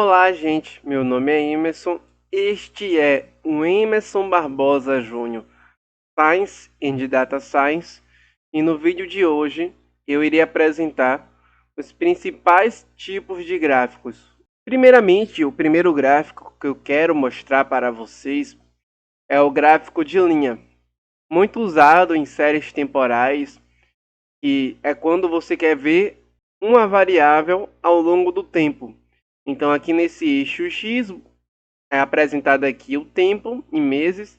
Olá, gente. Meu nome é Emerson. Este é o Emerson Barbosa Júnior, Science and Data Science. E no vídeo de hoje eu irei apresentar os principais tipos de gráficos. Primeiramente, o primeiro gráfico que eu quero mostrar para vocês é o gráfico de linha, muito usado em séries temporais, que é quando você quer ver uma variável ao longo do tempo. Então, aqui nesse eixo X é apresentado aqui o tempo em meses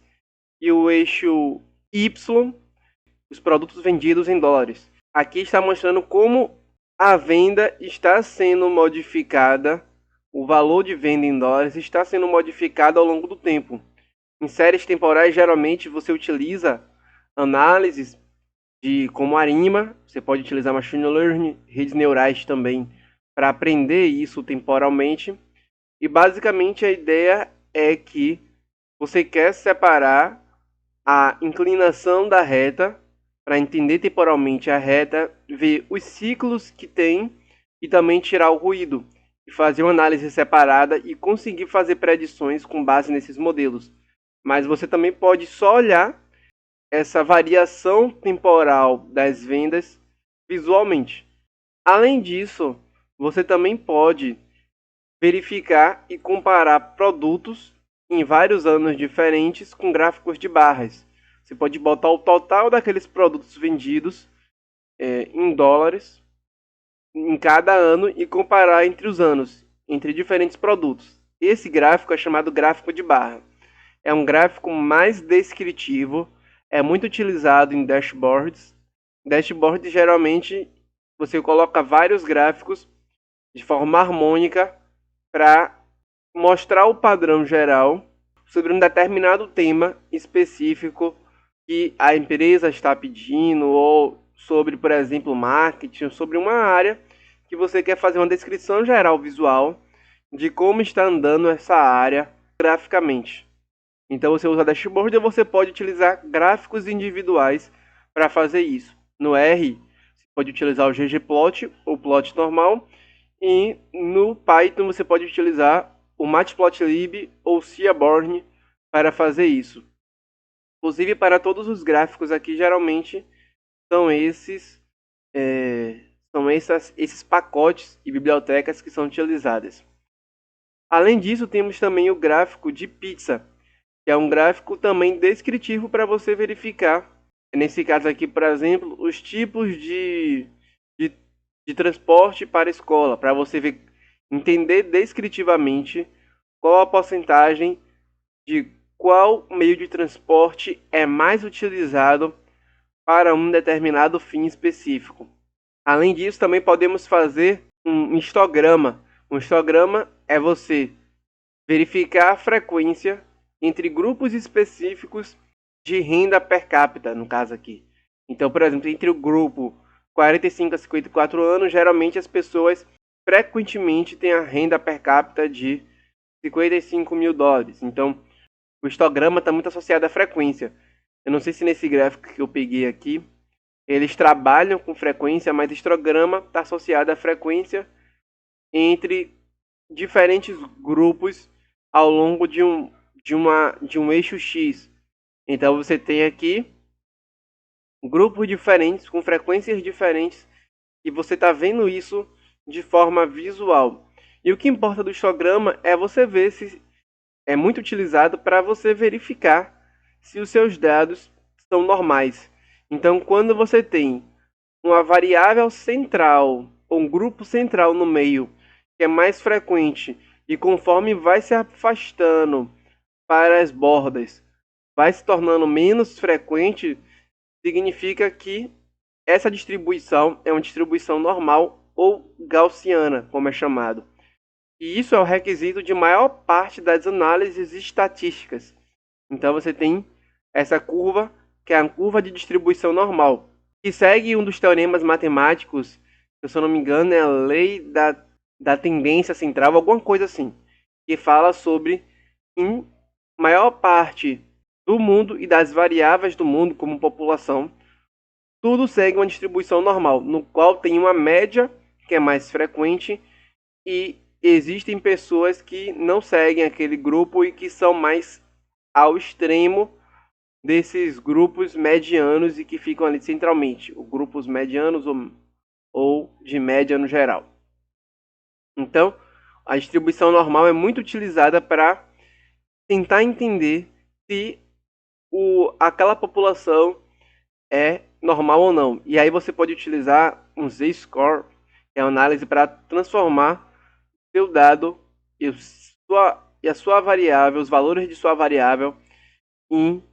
e o eixo Y, os produtos vendidos em dólares. Aqui está mostrando como a venda está sendo modificada, o valor de venda em dólares está sendo modificado ao longo do tempo. Em séries temporais, geralmente você utiliza análises de como ARIMA, você pode utilizar Machine Learning, redes neurais também, para aprender isso temporalmente. E basicamente a ideia é que você quer separar a inclinação da reta para entender temporalmente a reta, ver os ciclos que tem e também tirar o ruído e fazer uma análise separada e conseguir fazer predições com base nesses modelos. Mas você também pode só olhar essa variação temporal das vendas visualmente. Além disso, você também pode verificar e comparar produtos em vários anos diferentes com gráficos de barras. Você pode botar o total daqueles produtos vendidos em dólares em cada ano e comparar entre os anos, entre diferentes produtos. Esse gráfico é chamado gráfico de barra. É um gráfico mais descritivo, é muito utilizado em dashboards. Dashboards geralmente você coloca vários gráficos de forma harmônica para mostrar o padrão geral sobre um determinado tema específico que a empresa está pedindo, ou sobre, por exemplo, marketing, sobre uma área que você quer fazer uma descrição geral visual de como está andando essa área graficamente. Então você usa dashboard ou você pode utilizar gráficos individuais para fazer isso. No R, você pode utilizar o ggplot ou plot normal, e no Python você pode utilizar o matplotlib ou Seaborn para fazer isso. Inclusive, para todos os gráficos aqui, geralmente são esses pacotes e bibliotecas que são utilizadas. Além disso, temos também o gráfico de pizza, que é um gráfico também descritivo para você verificar, nesse caso aqui, por exemplo, os tipos de transporte para a escola, para você entender descritivamente qual a porcentagem de qual meio de transporte é mais utilizado para um determinado fim específico. Além disso, também podemos fazer um histograma. Um histograma é você verificar a frequência entre grupos específicos de renda per capita, no caso aqui. Então, por exemplo, entre o grupo 45 a 54 anos, geralmente as pessoas frequentemente têm a renda per capita de 55 mil dólares. Então, o histograma está muito associado à frequência. Eu não sei se nesse gráfico que eu peguei aqui, eles trabalham com frequência, mas histograma está associado à frequência entre diferentes grupos ao longo de um eixo X. Então você tem aqui grupos diferentes, com frequências diferentes, e você está vendo isso de forma visual. E o que importa do histograma é você ver se é muito utilizado para você verificar se os seus dados são normais. Então, quando você tem uma variável central, ou um grupo central no meio, que é mais frequente, e conforme vai se afastando para as bordas, vai se tornando menos frequente, significa que essa distribuição é uma distribuição normal ou gaussiana, como é chamado. E isso é o requisito de maior parte das análises estatísticas. Então você tem essa curva, que é a curva de distribuição normal, que segue um dos teoremas matemáticos, que, se eu não me engano, é a lei da tendência central, alguma coisa assim, que fala sobre, em maior parte do mundo e das variáveis do mundo, como população, tudo segue uma distribuição normal, no qual tem uma média, que é mais frequente, e existem pessoas que não seguem aquele grupo e que são mais ao extremo desses grupos medianos e que ficam ali centralmente, os grupos medianos ou de média no geral. Então, a distribuição normal é muito utilizada para tentar entender se aquela população é normal ou não. E aí você pode utilizar um Z-score, que é uma análise para transformar seu dado e a sua variável, os valores de sua variável em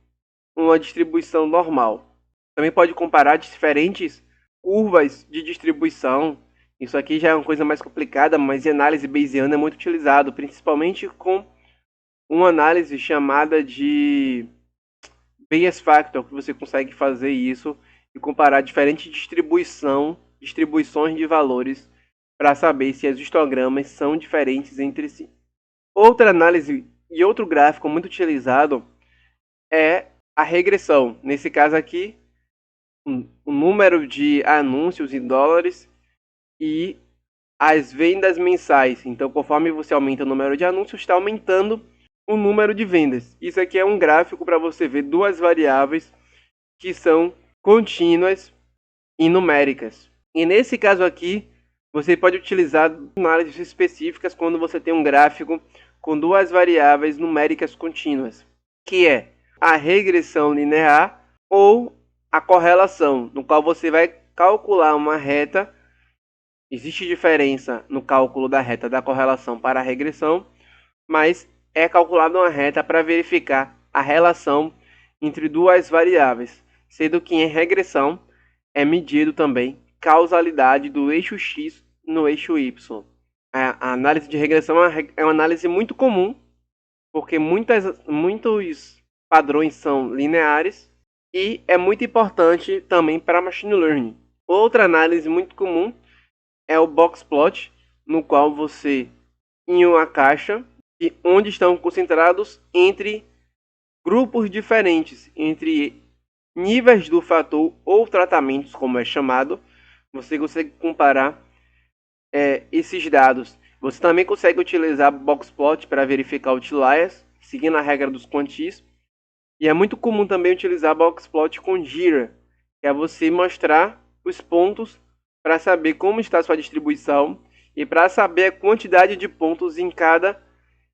uma distribuição normal. Também pode comparar diferentes curvas de distribuição. Isso aqui já é uma coisa mais complicada, mas em análise bayesiana é muito utilizado, principalmente com uma análise chamada de Bayes Factor, que você consegue fazer isso e comparar diferentes distribuições de valores para saber se os histogramas são diferentes entre si. Outra análise e outro gráfico muito utilizado é a regressão. Nesse caso aqui, o número de anúncios em dólares e as vendas mensais. Então, conforme você aumenta o número de anúncios, está aumentando o número de vendas. Isso aqui é um gráfico para você ver duas variáveis que são contínuas e numéricas. E nesse caso aqui, você pode utilizar análises específicas quando você tem um gráfico com duas variáveis numéricas contínuas, que é a regressão linear ou a correlação, no qual você vai calcular uma reta. Existe diferença no cálculo da reta da correlação para a regressão, mas é calculada uma reta para verificar a relação entre duas variáveis, sendo que em regressão é medido também causalidade do eixo X no eixo Y. A análise de regressão é uma análise muito comum, porque muitos padrões são lineares e é muito importante também para machine learning. Outra análise muito comum é o box plot, no qual você, em uma caixa, onde estão concentrados entre grupos diferentes, entre níveis do fator ou tratamentos, como é chamado, você consegue comparar esses dados. Você também consegue utilizar box plot para verificar outliers, seguindo a regra dos quantis. E é muito comum também utilizar box plot com Jira, que é você mostrar os pontos para saber como está a sua distribuição e para saber a quantidade de pontos em cada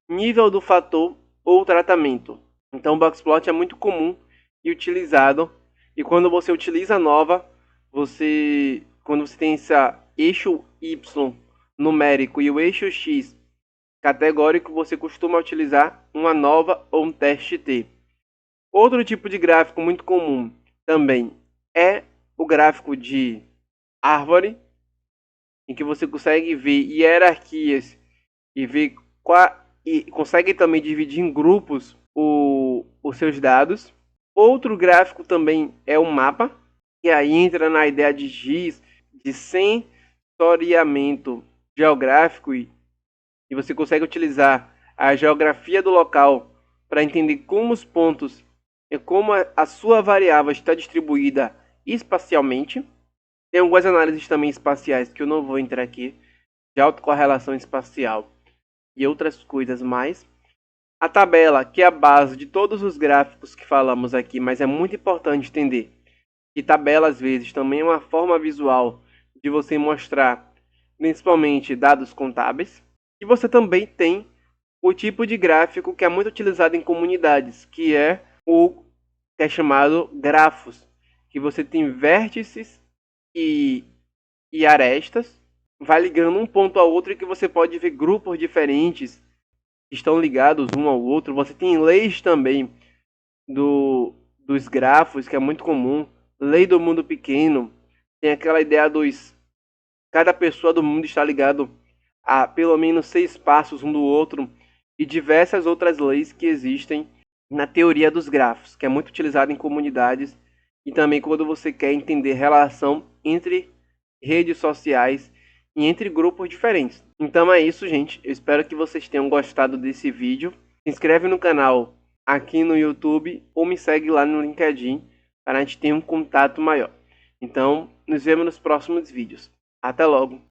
nível do fator ou tratamento. Então o boxplot é muito comum e utilizado. E quando você utiliza a nova, quando você tem esse eixo Y numérico e o eixo X categórico, você costuma utilizar uma nova ou um teste T. Outro tipo de gráfico muito comum também é o gráfico de árvore, em que você consegue ver hierarquias e ver e consegue também dividir em grupos os seus dados. Outro gráfico também é um mapa, que aí entra na ideia de GIS, de sensoriamento geográfico, e você consegue utilizar a geografia do local para entender como os pontos e como a sua variável está distribuída espacialmente. Tem algumas análises também espaciais que eu não vou entrar aqui, de autocorrelação espacial e outras coisas mais. A tabela, que é a base de todos os gráficos que falamos aqui, mas é muito importante entender que tabela às vezes também é uma forma visual de você mostrar principalmente dados contábeis. E você também tem o tipo de gráfico que é muito utilizado em comunidades, que é chamado grafos, que você tem vértices e arestas, vai ligando um ponto ao outro, e que você pode ver grupos diferentes que estão ligados um ao outro. Você tem leis também dos grafos, que é muito comum. Lei do mundo pequeno, tem aquela ideia cada pessoa do mundo está ligado a pelo menos 6 passos um do outro, e diversas outras leis que existem na teoria dos grafos, que é muito utilizada em comunidades e também quando você quer entender relação entre redes sociais e entre grupos diferentes. Então é isso, gente. Eu espero que vocês tenham gostado desse vídeo. Se inscreve no canal aqui no YouTube ou me segue lá no LinkedIn para a gente ter um contato maior. Então, nos vemos nos próximos vídeos. Até logo!